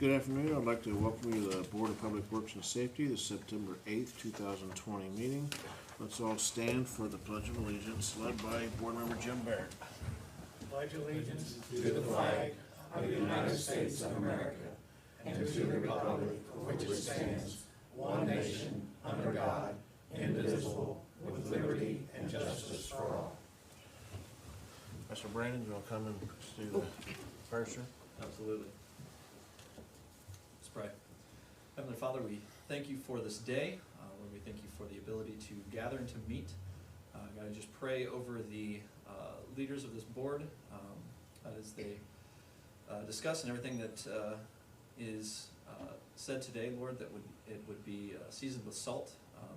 Good afternoon. I'd like to welcome you to the Board of Public Works and Safety, the September 8th, 2020 meeting. Let's all stand for the Pledge of Allegiance, led by Board Member Jim Barrett. Pledge allegiance to the flag of the United States of America and to the republic for which it stands, one nation, under God, indivisible, with liberty and justice for all. Mr. Brandon, do you want to come and do the prayer, sir? Absolutely. Let's pray. Heavenly Father, we thank you for this day. Lord, we thank you for the ability to gather and to meet. God, I just pray over the leaders of this board as they discuss and everything that is said today, Lord, that it would be seasoned with salt.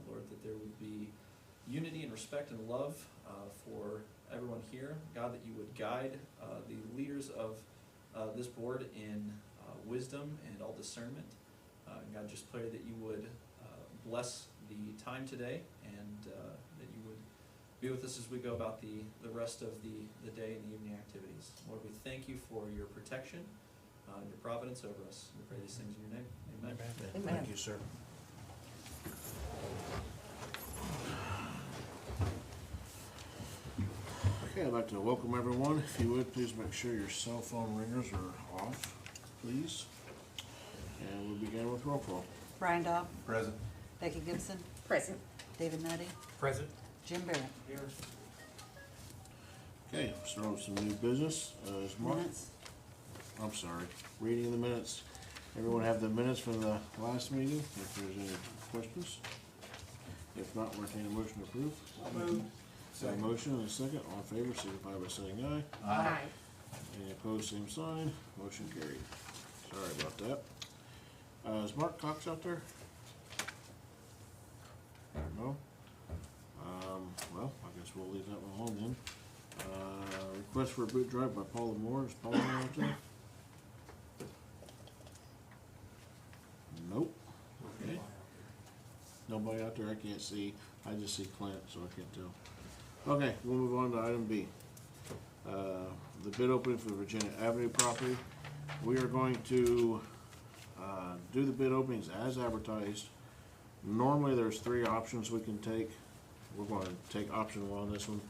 Lord, that there would be unity and respect and love for everyone here. God, that you would guide the leaders of this board in wisdom and all discernment. God, just pray that you would bless the time today and that you would be with us as we go about the rest of the day and the evening activities. Lord, we thank you for your protection and your providence over us. We pray these things in your name. Amen. Amen. Thank you, sir. Okay, I'd like to welcome everyone. If you would, please make sure your cell phone ringers are off, please. And we'll begin with roll call. Brian Dobb. Present. Becky Gibson. Present. David Nutty. Present. Jim Barrett. Here. Okay, start with some new business. Is Mark? Minutes. I'm sorry, reading the minutes. Everyone have the minutes from the last meeting, if there's any questions? If not, we'll entertain a motion to approve. Moved. A motion and a second, all in favor, signify by saying aye. Aye. Any opposed, same sign, motion carried. Sorry about that. Is Mark Cox out there? No? Well, I guess we'll leave that one alone then. Request for a boot drive by Paula Moore, is Paula out there? Nope. Okay. Nobody out there, I can't see, I just see Clint, so I can't tell. Okay, we'll move on to item B. The bid opening for the Virginia Avenue property. We are going to do the bid openings as advertised. Normally, there's three options we can take. We're going to take option one on this one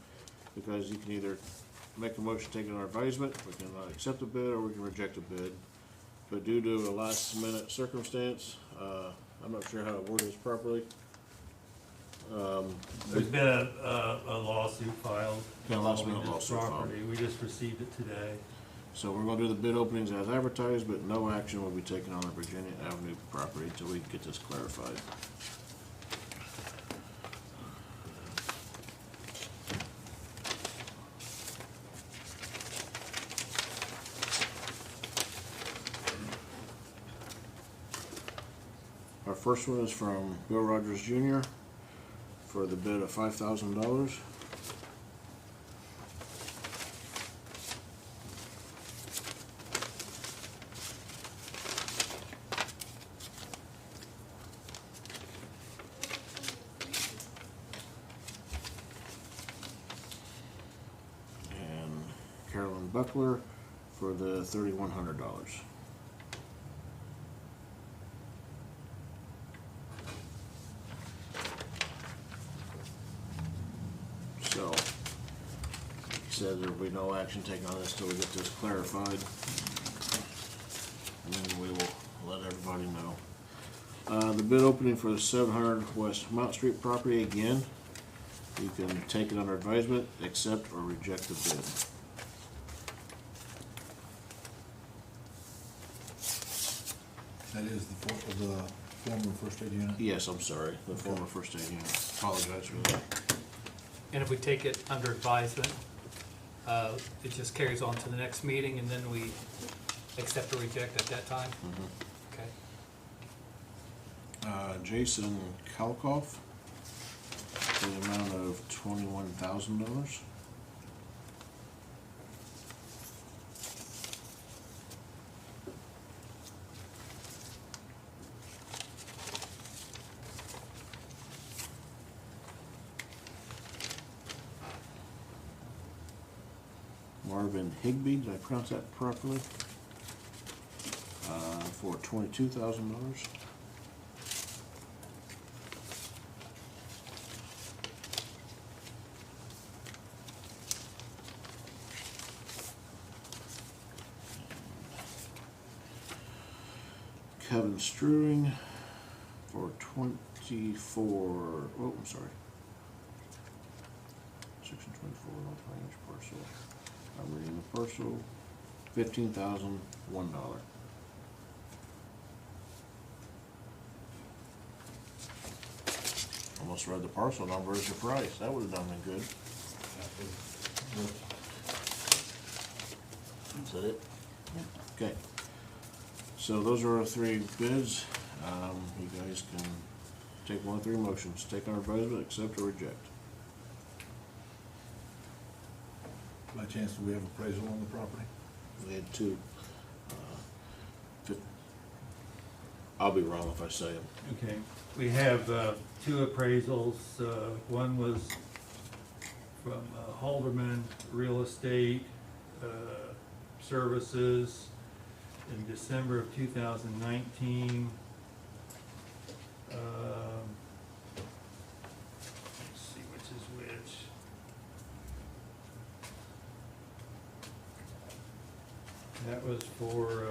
because you can either make a motion taking our advisement, we can accept a bid, or we can reject a bid. But due to a last minute circumstance, I'm not sure how to word this properly. There's been a lawsuit filed. Yeah, last minute involving this lawsuit filed. property. We just received it today. So we're gonna do the bid openings as advertised, but no action will be taken on the Virginia Avenue property until we get this clarified. Our first one is from Bill Rogers Jr. for the bid of $5,000. And Carolyn Buckler for the $3,100. So, like he said, there will be no action taken on this till we get this clarified. And then we will let everybody know. The bid opening for the 700 West Mount Street property, again, you can take it under advisement, accept or reject the bid. That is the former first aid unit? Yes, I'm sorry, the former first aid unit. Apologize for that. And if we take it under advisement, it just carries on to the next meeting and then we accept or reject at that time? Okay. Jason Kalkoff for the amount of $21,000. Marvin Higbee, did I pronounce that properly? for $22,000. Kevin Strewing for 24, oh, I'm sorry. Section 24, North Range parcel. I'm reading the parcel, $15,001. Almost read the parcel number as your price, that would've done me good. Is that it? Yep. Okay. So those are our three bids. You guys can take one of three motions. Take on advisement, accept or reject. By chance, do we have appraisal on the property? We had two. I'll be wrong if I say them. Okay, we have two appraisals. One was from Halderman Real Estate Services in December of 2019. Let's see which is which. That was for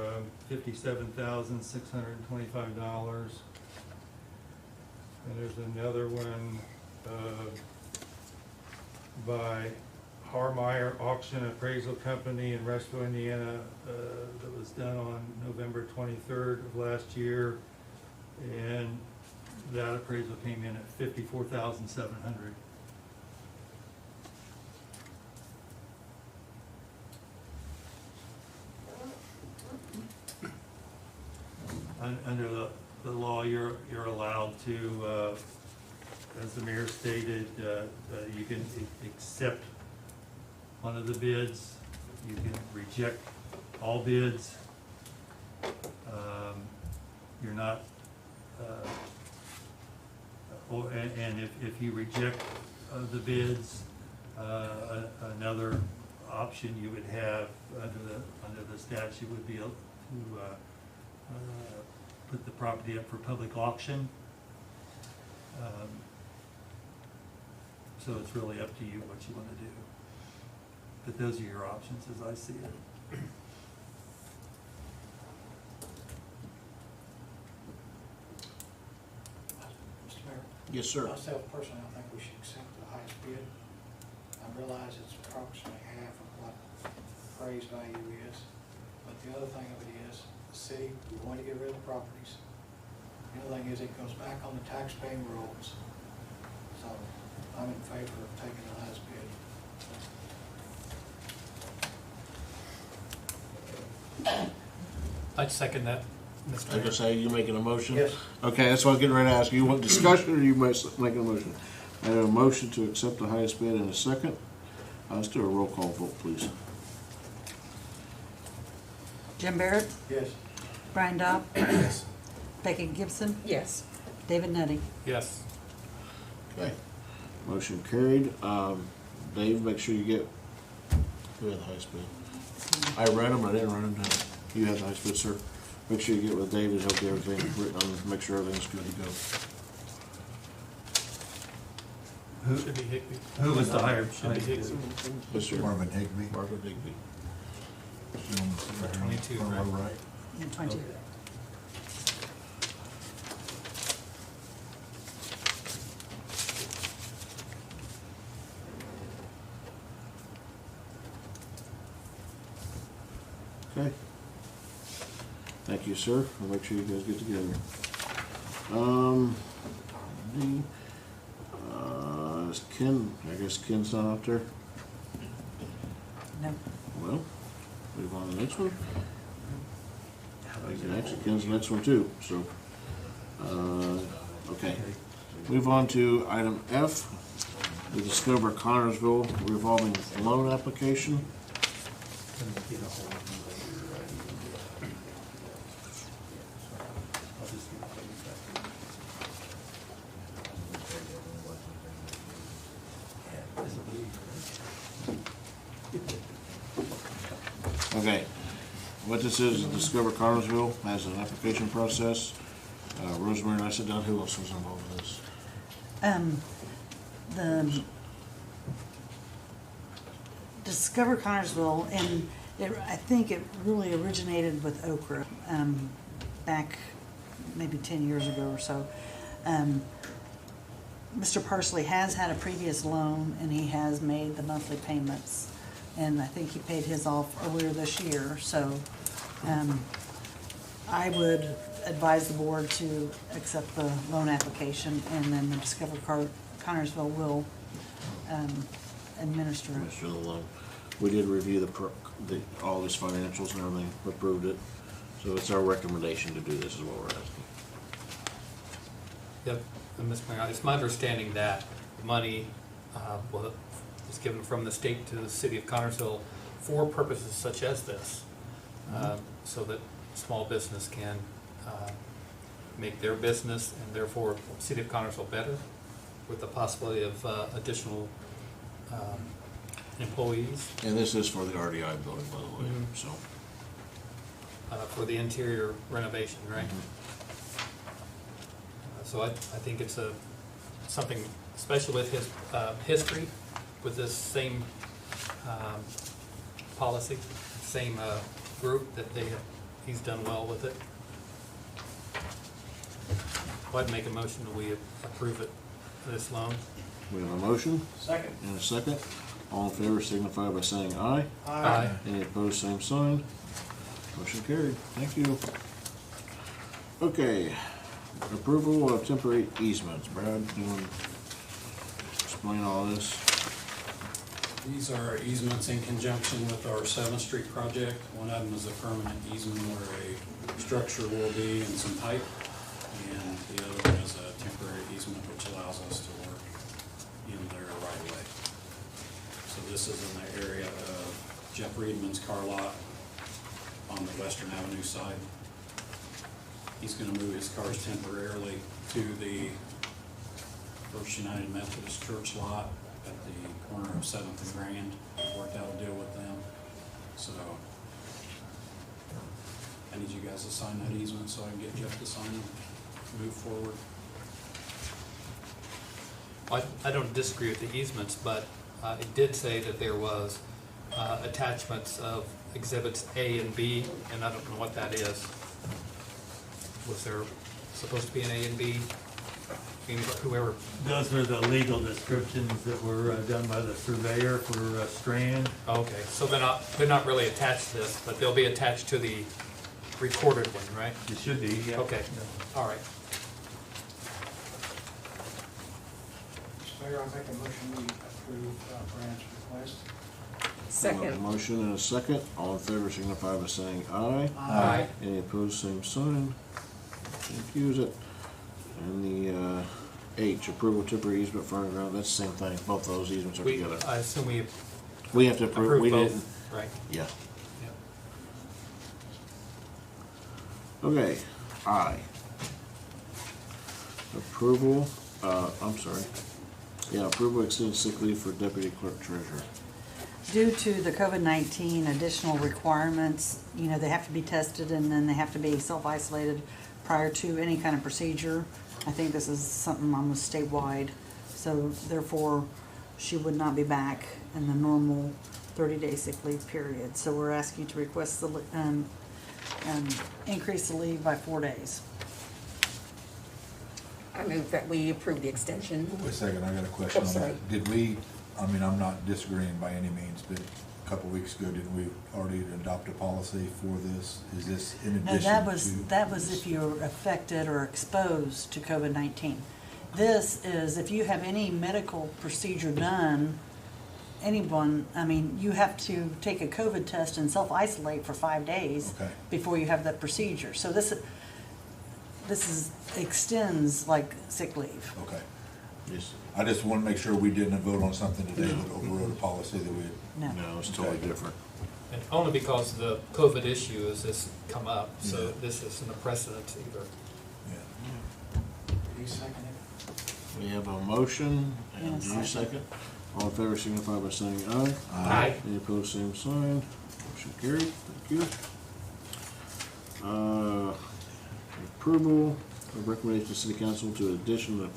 $57,625. And there's another one by Harmeyer Auction Appraisal Company in Rushville, Indiana, that was done on November 23rd of last year. And that appraisal came in at $54,700. Under the law, you're allowed to, as the mayor stated, you can accept one of the bids, you can reject all bids. You're not, and if you reject the bids, another option you would have under the statute would be to put the property up for public auction. So it's really up to you what you want to do. But those are your options as I see it. Mr. Mayor? Yes, sir. Myself personally, I think we should accept the highest bid. I realize it's approximately half of what appraised value is, but the other thing of it is, the city, we want to get rid of the properties. The other thing is, it goes back on the tax-paying rolls. So I'm in favor of taking the highest bid. I'd second that, I Mr. was gonna Mayor. say, you making a motion? Yes. Okay, that's what I was getting ready to ask. You want discussion or you making a motion? I have a motion to accept the highest bid in a second. Let's do a roll call vote, please. Jim Barrett, Yes. Brian Dobb, Yes. Becky Gibson, Yes. David Nutty. Yes. Okay. Motion carried. Dave, make sure you get, who had the highest bid? I read them, I didn't write them down. You had the highest bid, sir. Make sure you get with David, he'll get everything written on, make sure everything's good to go. Should be Higby. Who was the higher? Should be Higby. Yes, sir. Marvin Higby. Marvin Digby. 22, On right? the right. And 20. Okay. Thank you, sir. I'll make sure you guys get together. Is Ken, I guess Ken's not up there? No. Well, move on to the next one. Actually, Ken's the next one too, so, okay. Move on to item F, the Discover Connersville revolving loan application. Okay, what this is Discover Connersville has an application process. Rosemary and I sat down, who else was involved with this? The Discover Connersville, and I think it really originated with Okra, back maybe 10 years ago or so. Mr. Parsley has had a previous loan and he has made the monthly payments. And I think he paid his off earlier this year, so, I would advise the board to accept the loan application, and then the Discover Connersville will, administer it. Mr. Lowe. We did review all his financials and everything, approved it. So it's our recommendation to do this is what we're asking. Yep, and Ms. Mayor, it's my understanding that the money, is given from the state to the city of Connersville for purposes such as this, so that small business can, make their business and therefore city of Connersville better, with the possibility of, additional, employees, And this is for the RDI building, by the way, Mhm. so. for the interior renovation, right? Mhm. So I think it's something special with his history, with this same policy, same group that he's done well with it. I'd make a motion that we approve it, this loan. We have a motion Second. and a second. All in favor signify by saying aye. Aye. Any opposed, same sign. Motion carried. Thank you. Okay, approval of temporary easements. Brad, you want to explain all this? These are easements in conjunction with our 7th Street project. One of them is a permanent easement where a structure will be and some pipe. And the other one is a temporary easement which allows us to work in there right away. So this is in the area of Jeff Reedman's car lot on the Western Avenue side. He's gonna move his cars temporarily to the First United Methodist Church lot at the corner of 7th and Grand. We've worked out a deal with them, so I need you guys to sign that easement so I can get Jeff to sign it, move forward. I don't disagree with the easements, but it did say that there was attachments of exhibits A and B, and I don't know what that is. Was there supposed to be an A and B? I mean, whoever, Those were the legal descriptions that were done by the surveyor for Strand. okay, so they're not really attached to this, but they'll be attached to the recorded one, right? It should be, yeah. Okay, all right. Mr. Mayor, I make a motion we approve Brand's request. We have a motion and a second. All in favor signify by saying aye. Aye. Any opposed, same sign. Confuse it. And the H, approval of temporary easement for underground, that's the same thing. Both of those easements are together. I assume we We have to approve, we approve didn't. both, right? Yeah. Yep. Okay, I. Approval, I'm sorry. Yeah, approval extended sick leave for deputy clerk treasurer. Due to the COVID-19 additional requirements, they have to be tested and then they have to be self-isolated prior to any kind of procedure. I think this is something almost statewide, so therefore she would not be back in the normal 30-day sick leave period. So we're asking to request the, increase the leave by 4 days. I move that we approve the extension. Wait a second, I got a question Oh, on sorry. that. Did we, I'm not disagreeing by any means, but a couple of weeks ago, didn't we already adopt a policy for this? Is this in No, addition to? that was if you're affected or exposed to COVID-19. This is if you have any medical procedure done, anyone, you have to take a COVID test and self-isolate for 5 days Okay. before you have that procedure. So this extends like sick leave. Okay. Yes. I just want to make sure we didn't vote on something today that overrode a policy that we had. No. No, it's totally different. And only because the COVID issue has this come up, so Yeah. this isn't a precedent either. Yeah. You second it? We have a motion, and Yes. you second. All in favor signify by saying aye. Aye. Any opposed, same sign. Motion carried. Thank you. Approval of recommendation to City Council to addition of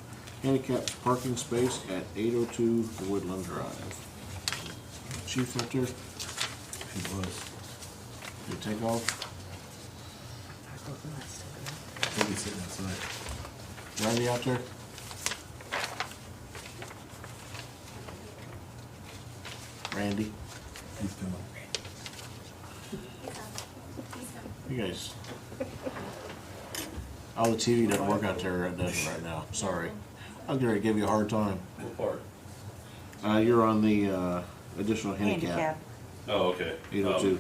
handicapped parking space at 802 Woodland Drive. Chief out there, It was. you take off? He'll be sitting outside. Randy out there? Randy, He's coming. you guys. Oh, the TV doesn't work out there, it doesn't right now, sorry. I was gonna give you a hard time. What part? You're on the, additional handicap. Handicap. Oh, okay. 802.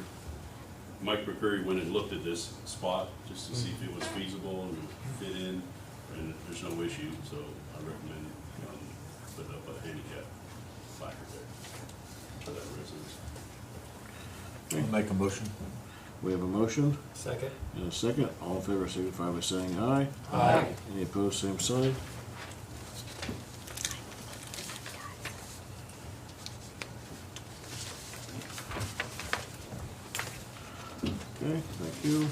Mike McCurry went and looked at this spot just to see if it was feasible and fit in, and there's no issue, so I recommend, putting up a handicap placard there for that residence. I'll make a motion. We have a motion Second? and a second. All in favor signify by saying aye. Aye. Any opposed, same sign. Okay, thank you.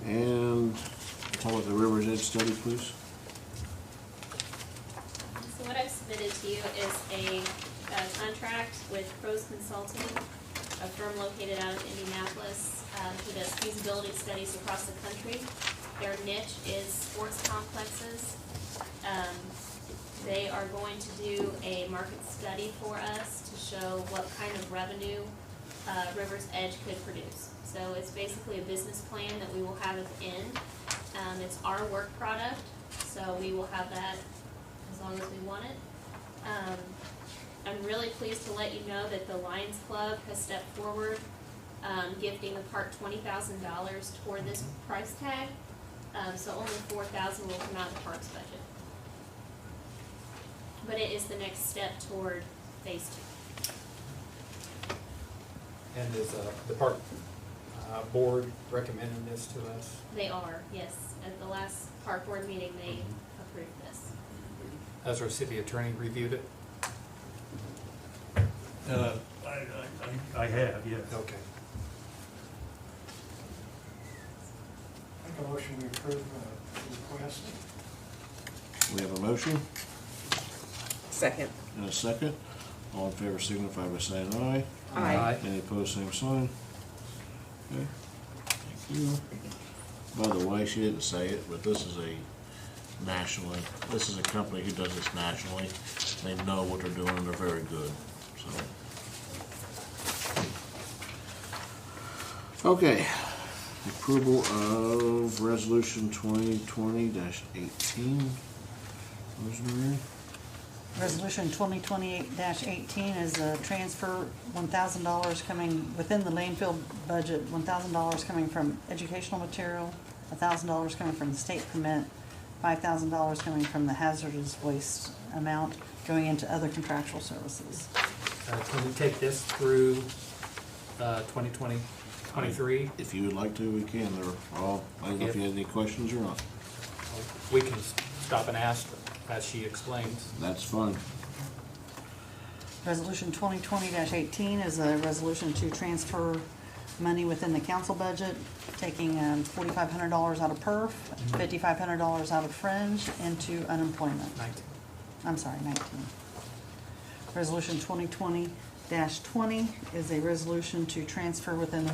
And tell us the River's Edge study, please. So what I've submitted to you is a contract with Pros Consulting, a firm located out of Indianapolis, who does feasibility studies across the country. Their niche is sports complexes. They are going to do a market study for us to show what kind of revenue River's Edge could produce. So it's basically a business plan that we will have at the end. It's our work product, so we will have that as long as we want it. I'm really pleased to let you know that the Lions Club has stepped forward, gifting the park $20,000 toward this price tag. So only $4,000 will come out of the park's budget. But it is the next step toward phase 2. And is the park board recommending this to us? They are, yes. At the last park board meeting, they approved this. Has our city attorney reviewed it? I have, yes. Okay. Make a motion to approve the request. We have a motion Second. and a second. All in favor signify by saying aye. Aye. Any opposed, same sign. Okay, thank you. By the way, she didn't say it, but this is this is a company who does this nationally. They know what they're doing, they're very good, so. Okay, approval of resolution 2020-18. Rosemary? Resolution 2020-18 is a transfer, $1,000 coming within the landfill budget, $1,000 coming from educational material, $1,000 coming from the state permit, $5,000 coming from the hazardous waste amount going into other contractual services. Can we take this through 2020, 23? If you would like to, we can. They're all, I don't know if you had any questions or not. We can stop and ask as she explains. That's fine. Resolution 2020-18 is a resolution to transfer money within the council budget, taking $4,500 out of perf, $5,500 out of fringe into unemployment. 19. I'm sorry, 19. Resolution 2020-20 is a resolution to transfer within the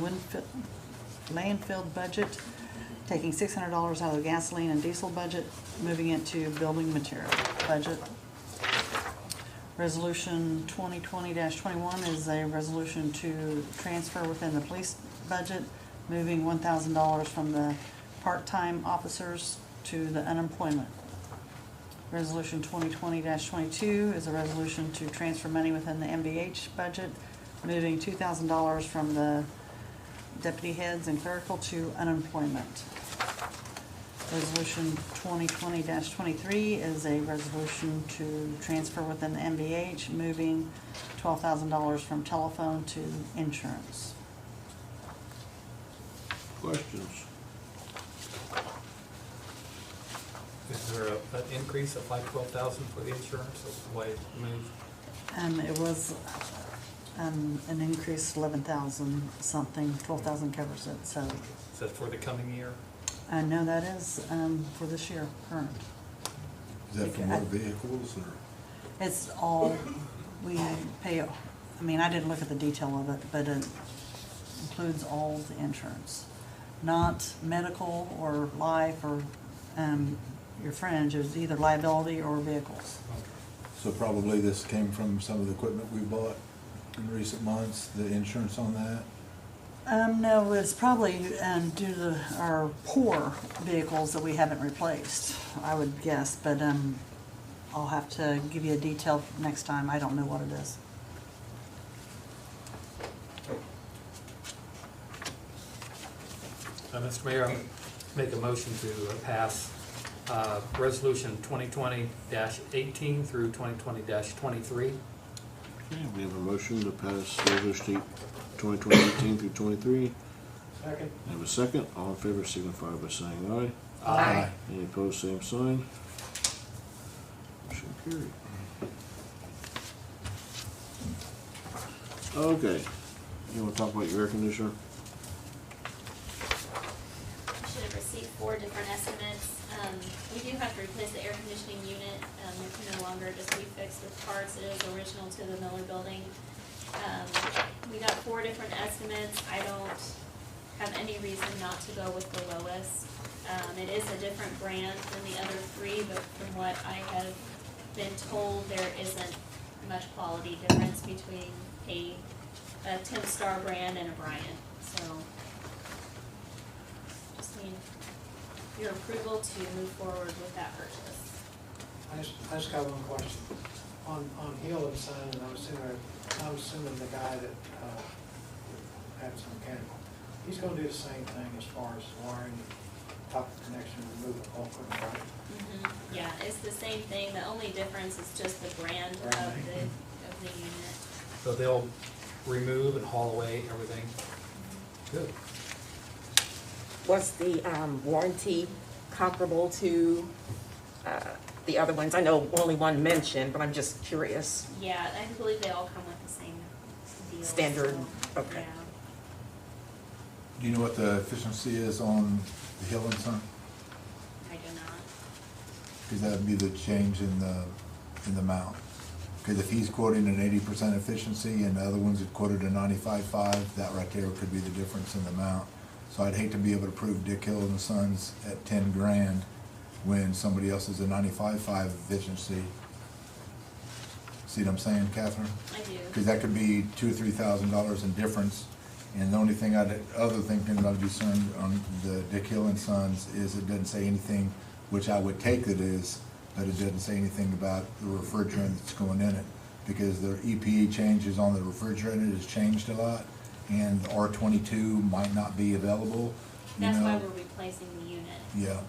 landfill budget, taking $600 out of the gasoline and diesel budget, moving it to building material budget. Resolution 2020-21 is a resolution to transfer within the police budget, moving $1,000 from the part-time officers to the unemployment. Resolution 2020-22 is a resolution to transfer money within the MVH budget, moving $2,000 from the deputy heads and clerical to unemployment. Resolution 2020-23 is a resolution to transfer within the MVH, moving $12,000 from telephone to insurance. Questions? Is there an increase of like $12,000 for the insurance, or why it moved? It was an increase 11,000 something, 12,000 covers it, so. Is that for the coming year? No, that is, for this year, current. Is that for more vehicles or? It's all, we pay, I mean, I didn't look at the detail of it, but it includes all the insurance. Not medical or life or, your fringe, it's either liability or vehicles. So probably this came from some of the equipment we bought in recent months, the insurance on that? No, it's probably, due to our poor vehicles that we haven't replaced, I would guess, but, I'll have to give you a detail next time, I don't know what it is. Mr. Mayor, I'll make a motion to pass Resolution 2020-18 through 2020-23. Okay, we have a motion to pass resolution 2020-18 through 23. Second. We have a second. All in favor signify by saying aye. Aye. Any opposed, same sign. Motion carried. Okay, you wanna talk about your air conditioner? You should have received 4 different estimates. We do have to replace the air conditioning unit. It can no longer just be fixed with parts. It is original to the Miller building. We got 4 different estimates. I don't have any reason not to go with the lowest. It is a different brand than the other 3, but from what I have been told, there isn't much quality difference between a Tim Star brand and a Bryant. So just need your approval to move forward with that purchase. I just got one question. On Hill and Son, and I'm assuming the guy that had some mechanical, he's gonna do the same thing as far as wiring, top connection, remove the whole equipment, right? Yeah, it's the same thing. The only difference is just the brand of the unit. So they'll remove and haul away everything. Good. Was the warranty comparable to the other ones? I know only one mentioned, but I'm just curious. Yeah, I believe they all come with the same deal. Standard, so, okay. Yeah. Do you know what the efficiency is on the Hill and Son? I do not. Because that would be the change in the amount. Because if he's quoting an 80% efficiency and the other ones had quoted a 95.5, that right there could be the difference in the amount. So I'd hate to be able to prove Dick Hill and Sons at 10 grand when somebody else is a 95.5 efficiency. See what I'm saying, Catherine? I do. Because that could be $2,000 or $3,000 in difference. And the only thing other thing that I'd be concerned on the Dick Hill and Sons is it doesn't say anything, which I would take it is, but it doesn't say anything about the refrigerant that's going in it. Because the EPA changes on the refrigerant has changed a lot, and R22 might not be available, you That's why know? we're replacing the unit. Yeah,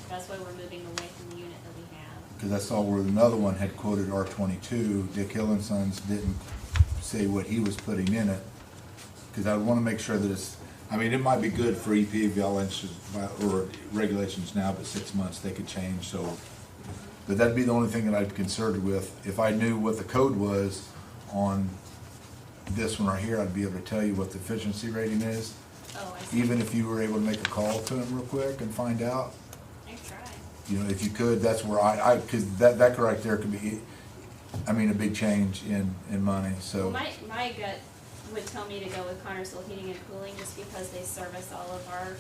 That's why we're moving away from the unit that we have. because I saw where another one had quoted R22, Dick Hill and Sons didn't say what he was putting in it. Because I want to make sure that it's, I mean, it might be good for EPA violations or regulations now, but 6 months they could change, so. But that'd be the only thing that I'd be concerned with. If I knew what the code was on this one right here, I'd be able to tell you what the efficiency rating is. Oh, I see. Even if you were able to make a call to him real quick and find out, I try. you know, if you could, that's where because that right there could be, I mean, a big change in money, so. Well, my gut would tell me to go with Connersville Heating and Cooling just because they service all of our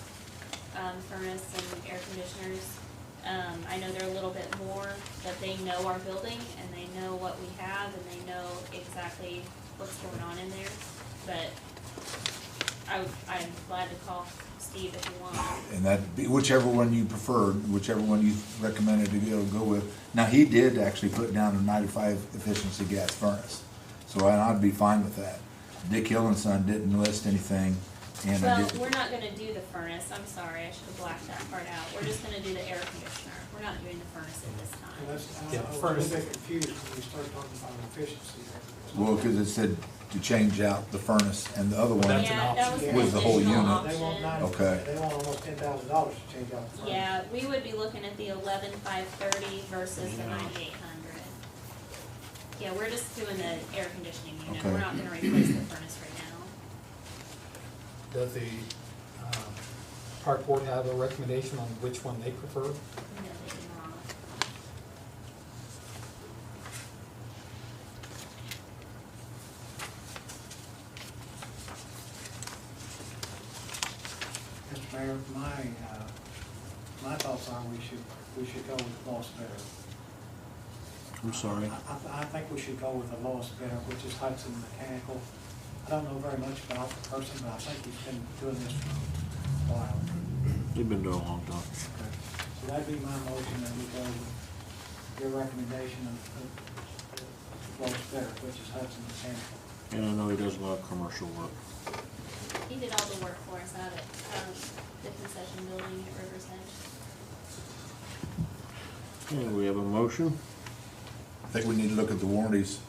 furnace and air conditioners. I know they're a little bit more, but they know our building and they know what we have and they know exactly what's going on in there. But I'm glad to call Steve if you want. And that'd be whichever one you preferred, whichever one you recommended to be able to go with. Now, he did actually put down a 95 efficiency gas furnace, so I'd be fine with that. Dick Hill and Son didn't list anything, and I Well, did. we're not gonna do the furnace, I'm sorry, I should have blacked that part out. We're just gonna do the air conditioner. We're not doing the furnace at this And time. that's, Yeah, I was a furnace. little bit confused when we started talking about efficiency. Well, because it said to change out the furnace, and the other one, That's an Yeah, that was option. an Was the whole additional unit. They want option. Okay. they want almost $10,000 to change out the furnace. Yeah, we would be looking at the 11,530 versus the 9,800. Yeah, we're just doing the air conditioning unit. Okay. We're not gonna replace the furnace right now. Does the park board have a recommendation on which one they prefer? No, they do not. Mr. Mayor, my thoughts are we should go with the lowest bidder. I'm sorry. I think we should go with the lowest bidder, which is Hudson Mechanical. I don't know very much about the person, but I think he's been doing this for a while. They've been doing it a long time. So that'd be my motion, and we go with your recommendation of the lowest bidder, which is Hudson Mechanical. And I know he does a lot of commercial work. He did all the work for us out at, the concession building at River's Edge. And we have a motion. I think we need to look at the warranties.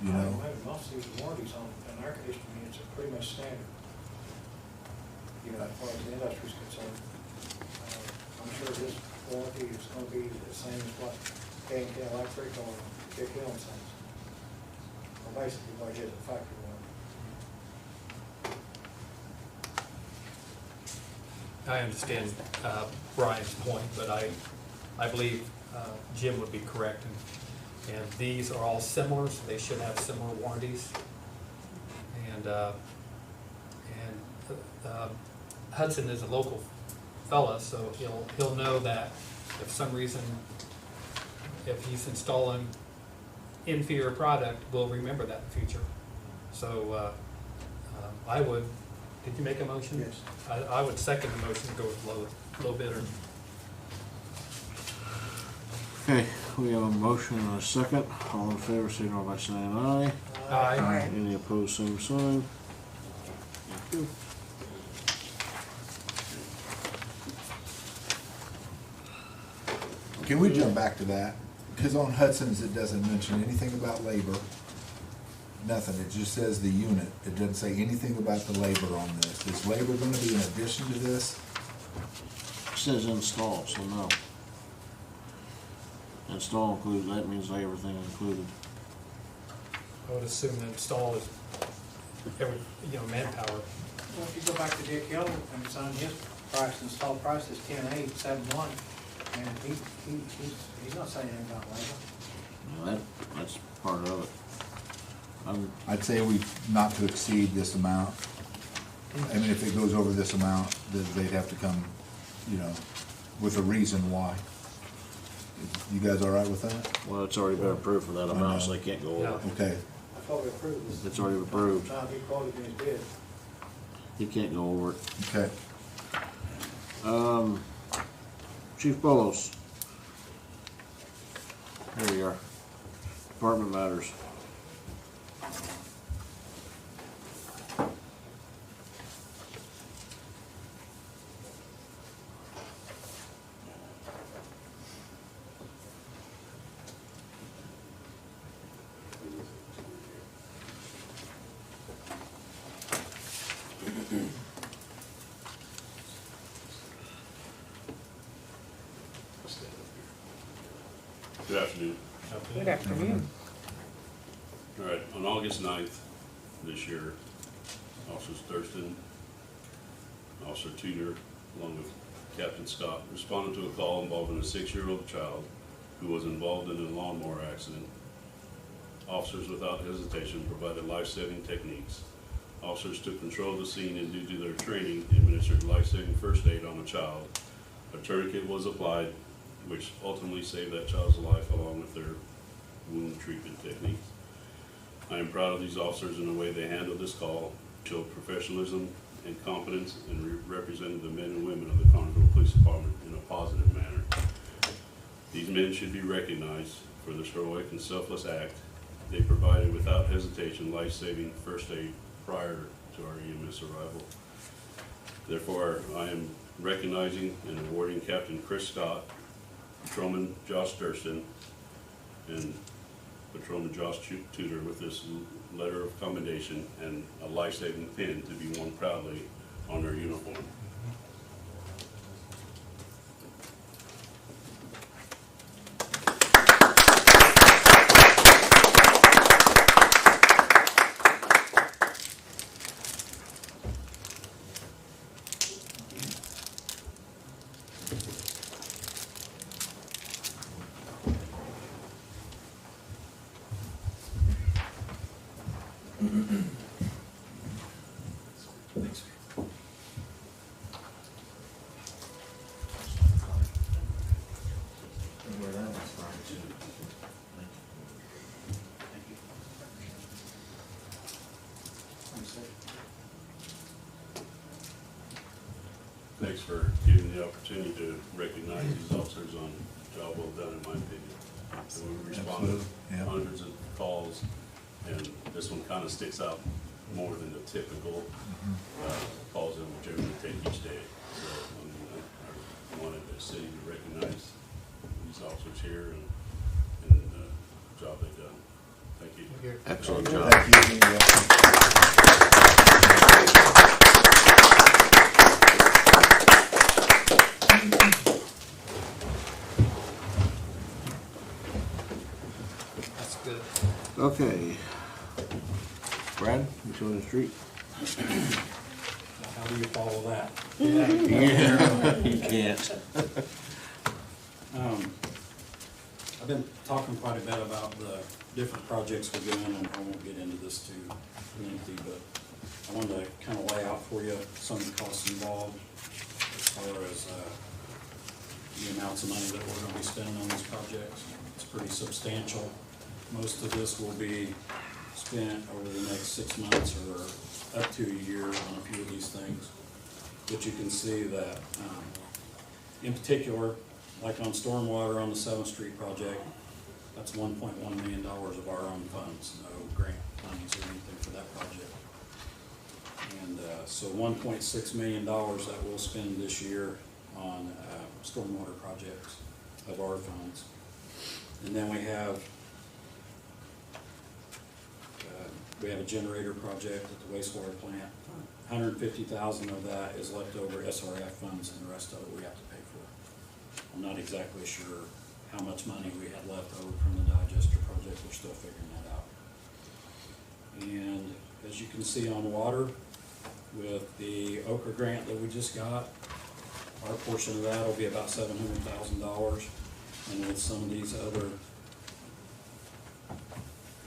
You know, Most of the warranties on an air conditioning units are pretty much standard. You know, as far as the industry's concerned. I'm sure this warranty is gonna be the same as what K&K Electric or Dick Hill and Sons. Well, basically what it is, a factory warranty. I understand Brian's point, but I believe Jim would be correct. And these are all similar, so they should have similar warranties. And Hudson is a local fella, so he'll know that if for some reason, if he's installing inferior product, we'll remember that in the future. So I would, did you make a motion? Yes. I would second the motion to go with low bidder. Okay, we have a motion and a second. All in favor, signal by saying aye. Aye. Any opposed, same sign. Thank you. can we jump back to that? Because on Hudson's, it doesn't mention anything about labor. Nothing, it just says the unit. It doesn't say anything about the labor on this. Is labor gonna be in addition to this? It says install, so no. Install includes, that means everything included. I would assume the install is every, manpower. Well, if you go back to Dick Hill and Son, his price, install price is 10,871, and he's not saying anything about labor. That's part of it. I'd say we not to exceed this amount. I mean, if it goes over this amount, they'd have to come, with a reason why. You guys all right with that? Well, it's already been approved for that amount, so they can't go over. Yeah. Okay. I thought we approved this. It's already approved. Time he quoted in his bid. He can't go over it. Okay. Chief Bolos. Here we are. Department matters. Good afternoon. Good afternoon. All right, on August 9th this year, Officers Thurston, Officer Tudor, along with Captain Scott, responded to a call involving a 6-year-old child who was involved in a lawnmower accident. Officers, without hesitation, provided life-saving techniques. Officers took control of the scene and, due to their training, administered life-saving first aid on the child. A tourniquet was applied, which ultimately saved that child's life along with their wound treatment techniques. I am proud of these officers in the way they handled this call, showed professionalism and competence, and represented the men and women of the Connersville Police Department in a positive manner. These men should be recognized for this heroic and selfless act. They provided without hesitation life-saving first aid prior to our EMS arrival. Therefore, I am recognizing and awarding Captain Chris Scott, Patrolman Josh Thurston, and Patrolman Josh Tudor with this letter of commendation and a life-saving pin to be worn proudly on their uniform. Thanks for giving the opportunity to recognize these officers on a job well done, in my opinion. So we responded Absolutely, yeah. hundreds of calls, and this one kind of sticks out more than the typical calls that we generally take each day. So I wanted the city to recognize these officers here and the job they've done. Thank you. Excellent job. Thank you. That's good. Okay. Brad, you showing the street? How do you follow that? Yeah, you can't. I've been talking quite a bit about the different projects we're doing, and I won't get into this too lengthy, but I wanted to kind of lay out for you some of the costs involved as far as the amounts of money that we're gonna be spending on these projects. It's pretty substantial. Most of this will be spent over the next 6 months or up to a year on a few of these things. But you can see that, in particular, like on stormwater on the 7th Street project, that's $1.1 million of our own funds, no grant monies or anything for that project. And so $1.6 million that we'll spend this year on stormwater projects of our funds. And then we have a generator project at the wastewater plant. $150,000 of that is leftover SRF funds, and the rest of it we have to pay for. I'm not exactly sure how much money we had left over from the digester project. We're still figuring that out. And as you can see on water, with the Okra grant that we just got, our portion of that will be about $700,000. And with some of these other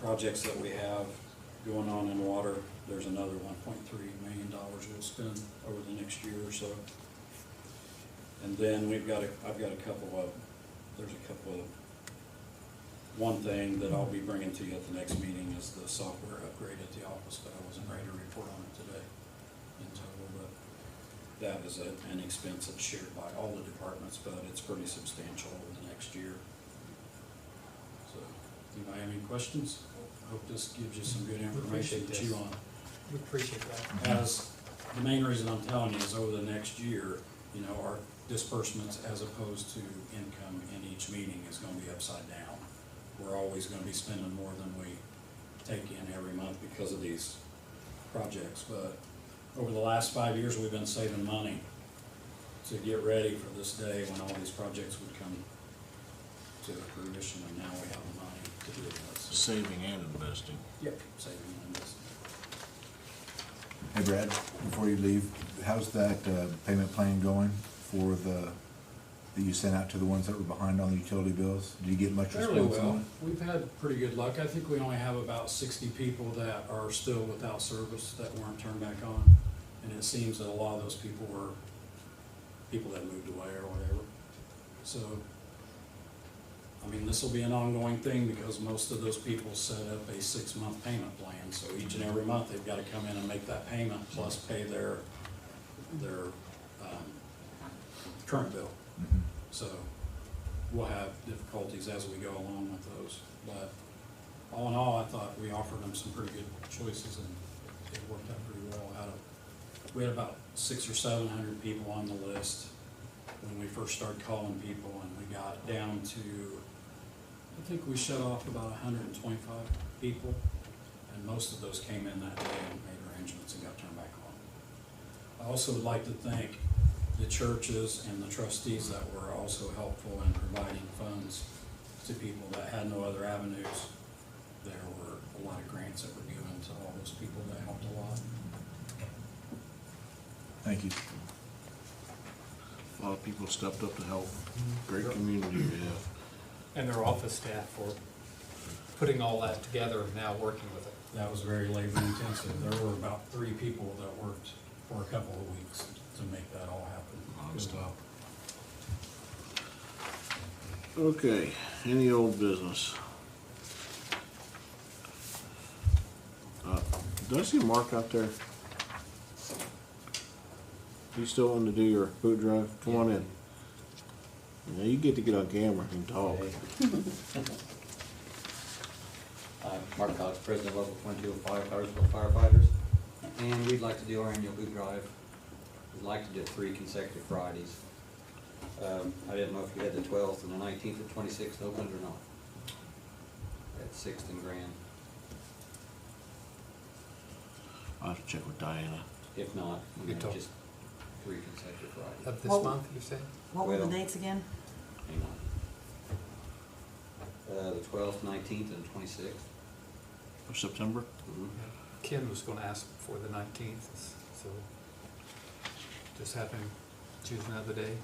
projects that we have going on in water, there's another $1.3 million we'll spend over the next year or so. And then there's a couple of, one thing that I'll be bringing to you at the next meeting is the software upgrade at the office, but I wasn't ready to report on it today in total, but that is an expense that's shared by all the departments, but it's pretty substantial over the next year. So, anybody have any questions? I hope this gives you some good information to chew on. We appreciate that. As, the main reason I'm telling you is over the next year, our disbursements as opposed to income in each meeting is gonna be upside down. We're always gonna be spending more than we take in every month because of these projects, but over the last 5 years, we've been saving money to get ready for this day when all these projects would come to fruition, and now we have the money to do this. Saving and investing. Yep. Saving and investing. Hey Brad, before you leave, how's that payment plan going for that you sent out to the ones that were behind on the utility bills? Did you get much Fairly response on well. it? We've had pretty good luck. I think we only have about 60 people that are still without service that weren't turned back on. And it seems that a lot of those people were people that moved away or whatever. So, this will be an ongoing thing because most of those people set up a 6-month payment plan. So each and every month they've got to come in and make that payment plus pay their current bill. Mhm. So we'll have difficulties as we go along with those. But all in all, I thought we offered them some pretty good choices and it worked out pretty well. We had about 600 or 700 people on the list when we first started calling people, and we got down to, I think we shut off about 125 people, and most of those came in that day and made arrangements and got turned back on. I also would like to thank the churches and the trustees that were also helpful in providing funds to people that had no other avenues. There were a lot of grants that were given to all those people that helped a lot. Thank you. A lot of people stepped up to help. Great community we have. And their office staff for putting all that together and now working with it. That was very labor intensive. There were about 3 people that worked for a couple of weeks to make that all happen. Non-stop. Okay, any old business? Did I see Mark out there? You still want to do your boot drive? Come on in. Now you get to get on camera and talk. I'm Mark Cox, President of Local 2205 Connersville Firefighters, and we'd like to do our annual boot drive. We'd like to do it 3 consecutive Fridays. I didn't know if you had the 12th and the 19th and 26th open or not. At 6th and Grand. I'll have to check with Diana. If not, Good talk. just 3 consecutive Fridays. Of this Well- month, you're saying? What were the Well- dates again? Hang on. The 12th, 19th, and 26th. Of September? Ken was gonna ask for the 19th, so just have him choose another day.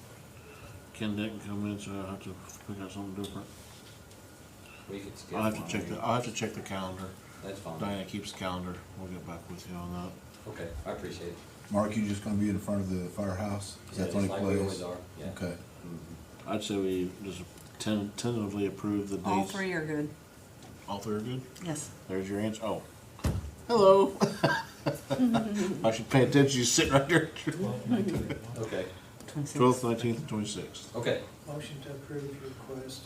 Ken didn't come in, so I'll have to pick out something different. We could skip I'll have one. to check I'll have to check the calendar. That's fine. Diana keeps the calendar. We'll get back with you on that. Okay, I appreciate it. Mark, you just gonna be in front of the firehouse? Is Yeah, that the only just like we place? always are, yeah. Okay. Mhm. I'd say we just tentatively approve the dates. All 3 are good. All 3 are good? Yes. There's your answer. Oh. Hello. I should pay attention. She's sitting right there. 12th, Okay, 26. 12th, 19th, and 26th. okay. Motion to approve your request.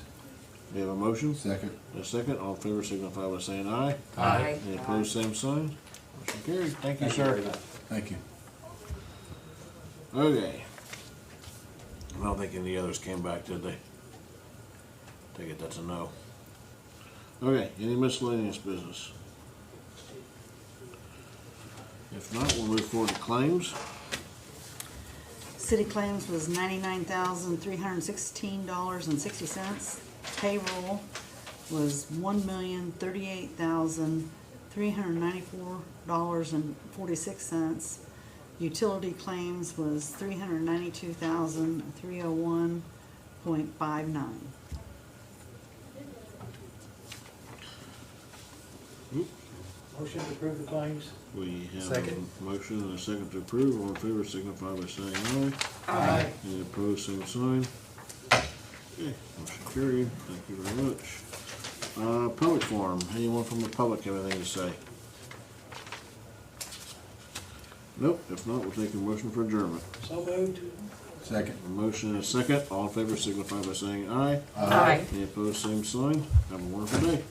We have a motion? Second. A second. All in favor signify by saying aye. Aye. Any opposed, same sign. Motion carried. Thank you, Thank you sir. very much. Thank you. Okay. I don't think any others came back, did they? Take it that's a no. Okay, any miscellaneous business? If not, we'll move forward to claims. City claims was $99,316.60. Payroll was $1,038,394.46. Utility claims was $392,301.59. Motion to approve the claims. We have Second. a motion and a second to approve. All in favor signify by saying aye. Aye. Any opposed, same sign. Okay, motion carried. Thank you very much. Public forum. Anyone from the public have anything to say? Nope. If not, we'll take a motion for adjournment. So moved. Second. A motion and a second. All in favor signify by saying aye. Aye. Any opposed, same sign. Have a wonderful day.